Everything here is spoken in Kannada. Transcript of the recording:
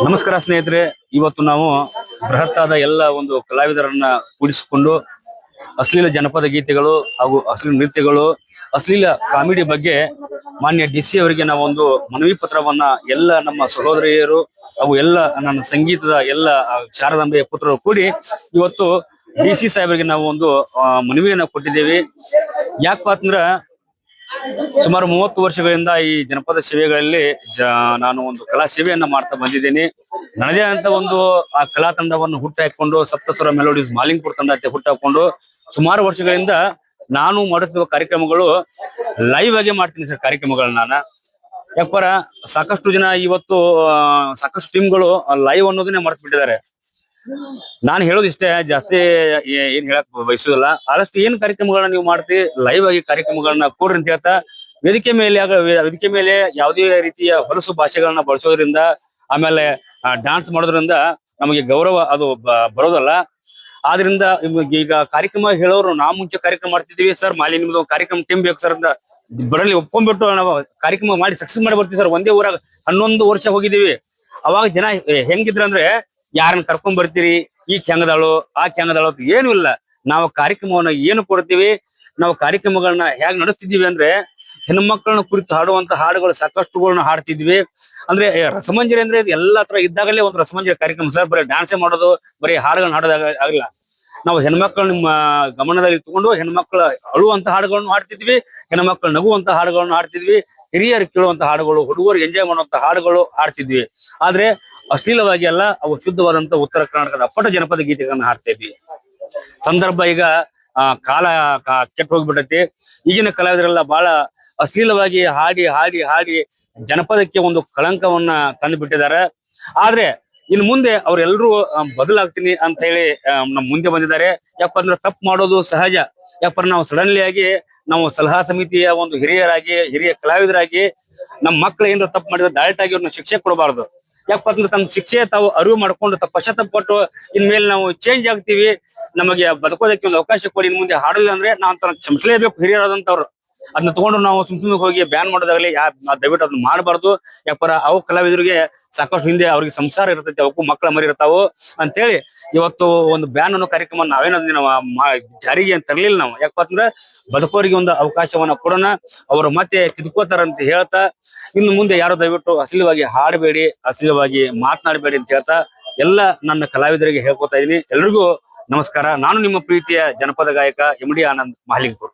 ನಮಸ್ಕಾರ ಸ್ನೇಹಿತರೆ, ಇವತ್ತು ನಾವು ಬೃಹತ್ತಾದ ಎಲ್ಲ ಒಂದು ಕಲಾವಿದರನ್ನ ಕೂಡಿಸಿಕೊಂಡು ಅಶ್ಲೀಲ ಜನಪದ ಗೀತೆಗಳು ಹಾಗೂ ಅಶ್ಲೀಲ ನೃತ್ಯಗಳು, ಅಶ್ಲೀಲ ಕಾಮಿಡಿ ಬಗ್ಗೆ ಮಾನ್ಯ ಡಿಸಿ ಅವರಿಗೆ ನಾವು ಒಂದು ಮನವಿ ಪತ್ರವನ್ನ ಎಲ್ಲ ನಮ್ಮ ಸಹೋದರಿಯರು ಹಾಗೂ ಎಲ್ಲ ನನ್ನ ಸಂಗೀತದ ಎಲ್ಲ ಶಾರದಾಂಬೆಯ ಪುತ್ರರು ಕೂಡಿ ಇವತ್ತು ಡಿಸಿ ಸಾಹೇಬರಿಗೆ ನಾವು ಒಂದು ಮನವಿಯನ್ನ ಕೊಟ್ಟಿದ್ದೇವೆ. ಯಾಕಪ್ಪ ಅಂತಂದ್ರ ಸುಮಾರು 30 ವರ್ಷಗಳಿಂದ ಈ ಜನಪದ ಸೇವೆಗಳಲ್ಲಿ ನಾನು ಒಂದು ಕಲಾ ಸೇವೆಯನ್ನ ಮಾಡ್ತಾ ಬಂದಿದ್ದೇನೆ. ನನ್ನದೇ ಅಂತ ಒಂದು ಆ ಕಲಾ ತಂಡವನ್ನು ಹುಟ್ಟಾಕೊಂಡು ಸಪ್ತಸ್ವರ ಮೆಲೋಡೀಸ್ ಮಾಲಿಂಗ್ಪುರ್ ತಂಡ ಅಂತ ಹುಟ್ಟಾಕೊಂಡು ಸುಮಾರು ವರ್ಷಗಳಿಂದ ನಾನು ಮಾಡುತ್ತಿರುವ ಕಾರ್ಯಕ್ರಮಗಳು ಲೈವ್ ಆಗಿ ಮಾಡ್ತೀನಿ ಸರ್. ಕಾರ್ಯಕ್ರಮಗಳನ್ನ ಯಾಕಂದ್ರ ಸಾಕಷ್ಟು ಜನ ಇವತ್ತು ಸಾಕಷ್ಟು ಟೀಮ್ಗಳು ಲೈವ್ ಅನ್ನೋದನ್ನೇ ಮರ್ತು ಬಿಟ್ಟಿದ್ದಾರೆ. ನಾನು ಹೇಳೋದಿಷ್ಟೇ, ಜಾಸ್ತಿ ಏನ್ ಹೇಳಕ್ ಬಯಸುದಿಲ್ಲ. ಆದಷ್ಟು ಏನ್ ಕಾರ್ಯಕ್ರಮಗಳನ್ನ ನೀವು ಮಾಡ್ತೀವಿ ಲೈವ್ ಆಗಿ ಕಾರ್ಯಕ್ರಮಗಳನ್ನ ಕೊಡ್ರಿ ಅಂತ ಹೇಳ್ತಾ, ವೇದಿಕೆ ಮೇಲೆ ಯಾವುದೇ ರೀತಿಯ ಹೊಲಸು ಭಾಷೆಗಳನ್ನ ಬಳಸೋದ್ರಿಂದ ಆಮೇಲೆ ಡಾನ್ಸ್ ಮಾಡೋದ್ರಿಂದ ನಮಗೆ ಗೌರವ ಅದು ಬರೋದಲ್ಲ. ಆದ್ರಿಂದ ಈಗ ಕಾರ್ಯಕ್ರಮ ಹೇಳೋರು ನಾವು ಮುಂಚೆ ಕಾರ್ಯಕ್ರಮ ಮಾಡ್ತಿದೀವಿ ಸರ್, ಮಾಲಿ ನಿಮ್ದು ಕಾರ್ಯಕ್ರಮ ಟೀಮ್ ಬೇಕು ಸರ್ ಅಂತ ಬರಲಿ ಒಪ್ಕೊಂಡ್ಬಿಟ್ಟು ನಾವು ಕಾರ್ಯಕ್ರಮ ಮಾಡಿ ಸಕ್ಸಸ್ ಮಾಡಿ ಬರ್ತೀವಿ ಸರ್. ಒಂದೇ ಊರಾಗ 11 ವರ್ಷ ಹೋಗಿದ್ದೀವಿ. ಅವಾಗ ಜನ ಹೆಂಗಿದ್ರಂದ್ರೆ ಯಾರನ್ನ ಕರ್ಕೊಂಡ್ ಬರ್ತೀರಿ, ಈ ಹೆಂಗದಾಳು ಆ ಹೆಂಗದಾಳು ಅಂತ ಏನು ಇಲ್ಲ. ನಾವು ಕಾರ್ಯಕ್ರಮವನ್ನ ಏನು ಕೊಡ್ತೀವಿ, ನಾವು ಕಾರ್ಯಕ್ರಮಗಳನ್ನ ಹೇಗ್ ನಡೆಸ್ತಿದೀವಿ ಅಂದ್ರೆ ಹೆಣ್ಮಕ್ಳನ್ನ ಕುರಿತು ಹಾಡುವಂತ ಹಾಡುಗಳು ಸಾಕಷ್ಟುಗಳನ್ನ ಹಾಡ್ತಿದ್ವಿ. ಅಂದ್ರೆ ರಸಮಂಜರಿ ಅಂದ್ರೆ ಎಲ್ಲಾ ತರ ಇದ್ದಾಗಲೇ ಒಂದು ರಸಮಂಜರಿ ಕಾರ್ಯಕ್ರಮ ಸರ್. ಬರೀ ಡ್ಯಾನ್ಸೇ ಮಾಡೋದು, ಬರೀ ಹಾಡುಗಳನ್ನ ಹಾಡೋದಾಗ ಆಗಿಲ್ಲ. ನಾವು ಹೆಣ್ಮಕ್ಳು ನಿಮ್ಮ ಗಮನದಲ್ಲಿ ಇಟ್ಕೊಂಡು ಹೆಣ್ಮಕ್ಳ ಅಳುವಂತ ಹಾಡುಗಳನ್ನು ಹಾಡ್ತಿದ್ವಿ, ಹೆಣ್ಮಕ್ಳು ನಗುವಂತ ಹಾಡುಗಳನ್ನು ಹಾಡ್ತಿದ್ವಿ, ಹಿರಿಯರು ಕೇಳುವಂತ ಹಾಡುಗಳು, ಹುಡುಗರು ಎಂಜಾಯ್ ಮಾಡುವಂತ ಹಾಡುಗಳು ಹಾಡ್ತಿದ್ವಿ. ಆದ್ರೆ ಅಶ್ಲೀಲವಾಗಿ ಅಲ್ಲ, ಅವು ಶುದ್ಧವಾದಂತ ಉತ್ತರ ಕರ್ನಾಟಕದ ಅಪ್ಪಟ ಜನಪದ ಗೀತೆಗಳನ್ನ ಹಾಡ್ತಾ ಇದ್ವಿ. ಸಂದರ್ಭ ಈಗ ಕಾಲ ಕೆಟ್ಟ ಹೋಗ್ಬಿಟ್ಟೈತಿ. ಈಗಿನ ಕಲಾವಿದರೆಲ್ಲ ಬಹಳ ಅಶ್ಲೀಲವಾಗಿ ಹಾಡಿ ಹಾಡಿ ಹಾಡಿ ಜನಪದಕ್ಕೆ ಒಂದು ಕಳಂಕವನ್ನ ತಂದು ಬಿಟ್ಟಿದ್ದಾರೆ. ಆದ್ರೆ ಇನ್ನು ಮುಂದೆ ಅವ್ರೆಲ್ರೂ ಬದಲಾಗ್ತೀನಿ ಅಂತ ಹೇಳಿ ನಮ್ ಮುಂದೆ ಬಂದಿದ್ದಾರೆ. ಯಾಕಪ್ಪ ಅಂದ್ರೆ ತಪ್ಪು ಮಾಡೋದು ಸಹಜ. ಯಾಕಂದ್ರೆ ನಾವು ಸಡನ್ಲಿ ಆಗಿ ನಾವು ಸಲಹಾ ಸಮಿತಿಯ ಒಂದು ಹಿರಿಯ ಕಲಾವಿದರಾಗಿ ನಮ್ಮ ಮಕ್ಳು ಏನಾರ ತಪ್ಪು ಮಾಡಿದ್ರೆ ಡೈರೆಕ್ಟ್ ಆಗಿ ಅವ್ರನ್ನ ಶಿಕ್ಷೆ ಕೊಡಬಾರ್ದು. ಯಾಕಪ್ಪ ಅಂದ್ರೆ ತಮ್ಮ ಶಿಕ್ಷೆ ತಾವು ಅರಿವು ಮಾಡ್ಕೊಂಡು ಪಶ್ಚಾತ್ತಾಪ ಪಟ್ಟು ಇನ್ಮೇಲೆ ನಾವು ಚೇಂಜ್ ಆಗ್ತೀವಿ, ನಮಗೆ ಬದುಕೋದಕ್ಕೆ ಒಂದು ಅವಕಾಶ ಕೊಡಿ, ಇನ್ ಮುಂದೆ ಹಾಡಲಿಲ್ಲ ಅಂದ್ರೆ ನಾವು ಕ್ಷಮಿಸಲೇಬೇಕು ಹಿರಿಯರಾದಂತವ್ರು. ಅದನ್ನ ತಗೊಂಡು ನಾವು ಸುಮ್ ಹೋಗಿ ಬ್ಯಾನ್ ಮಾಡೋದಾಗ್ಲಿ ದಯವಿಟ್ಟು ಅದನ್ನ ಮಾಡಬಾರ್ದು. ಯಾಕಂದ್ರೆ ಅವು ಕಲಾವಿದರಿಗೆ ಸಾಕಷ್ಟು ಹಿಂದೆ ಅವ್ರಿಗೆ ಸಂಸಾರ ಇರ್ತೈತಿ, ಅವಕ್ಕೂ ಮಕ್ಕಳ ಮರಿ ಇರ್ತಾವು ಅಂತೇಳಿ ಇವತ್ತು ಒಂದು ಬ್ಯಾನ್ ಅನ್ನೋ ಕಾರ್ಯಕ್ರಮ ನಾವೇನೋ ಜಾರಿಗೆ ಅಂತ ತರಲಿಲ್ಲ ನಾವು. ಯಾಕಪ್ಪ ಅಂದ್ರೆ ಬದುಕೋರಿಗೆ ಒಂದು ಅವಕಾಶವನ್ನ ಕೊಡೋಣ, ಅವರು ಮತ್ತೆ ತಿದ್ಕೋತಾರ ಅಂತ ಹೇಳ್ತಾ, ಇನ್ನು ಮುಂದೆ ಯಾರು ದಯವಿಟ್ಟು ಅಶ್ಲೀಲವಾಗಿ ಹಾಡಬೇಡಿ, ಅಶ್ಲೀಲವಾಗಿ ಮಾತನಾಡಬೇಡಿ ಅಂತ ಹೇಳ್ತಾ ಎಲ್ಲ ನನ್ನ ಕಲಾವಿದರಿಗೆ ಹೇಳ್ಕೊತಾ ಇದೀನಿ. ಎಲ್ರಿಗೂ ನಮಸ್ಕಾರ. ನಾನು ನಿಮ್ಮ ಪ್ರೀತಿಯ ಜನಪದ ಗಾಯಕ MD ಆನಂದ್ ಮಾಲಿಂಗ್ಪುರ್.